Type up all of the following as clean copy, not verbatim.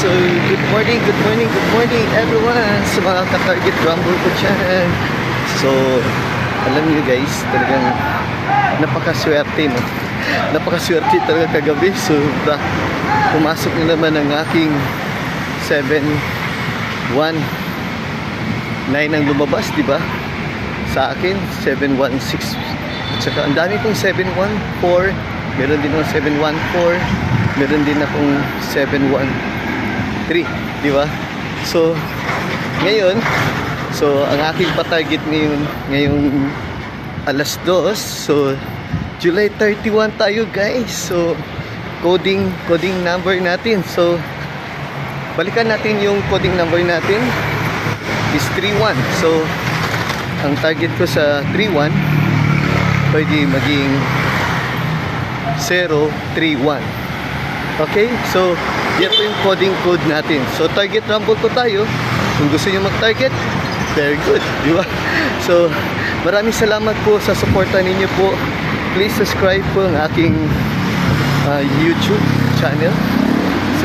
So, good morning everyone sa mga ka-target rumble ko dyan. So, alam niyo guys, talagang napakaswerte, no? Napakaswerte talaga kagabi. So, pumasok na naman ang aking 719 ang lumabas, di ba? Sa akin, 716. At saka, ang dami kong 714. Meron din akong 714. Meron din akong 713. Di ba? So, ngayon, ang aking pa-target ngayong alas 2. So, July 31 tayo guys. So, coding number natin. So, balikan natin yung coding number natin is 31. So, ang target ko sa 31 pwede maging 031. Okay? So, yan po yung coding code natin. So, target rumble po tayo. Kung gusto nyo mag-target, very good. Di ba? So, maraming salamat po sa suporta ninyo po. Please subscribe po ang aking YouTube channel.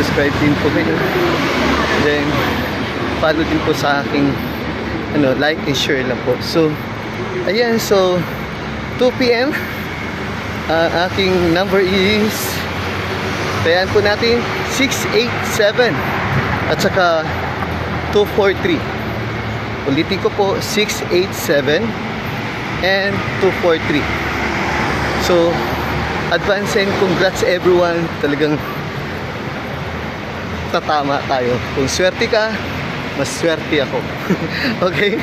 Subscribe din po kayo. Then, follow din po sa aking like and share lang po. So, ayan. So, 2 p.m. Aking number is, tayan po natin, 687 at saka 243. Ulitin ko po, 687 and 243. So, advance and congrats everyone. Talagang tatama tayo. Kung swerte ka, mas swerte ako. Okay?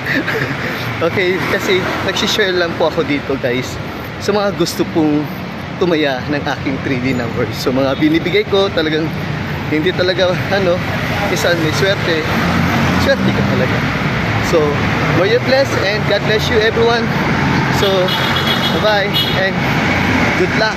Okay, kasi nagsishare lang po ako dito guys sa mga gusto pong tumaya ng aking 3D numbers. So, mga binibigay ko talagang hindi talaga isa may swerte. Swerte ka talaga. So, may you bless and God bless you everyone. So, bye-bye and good luck.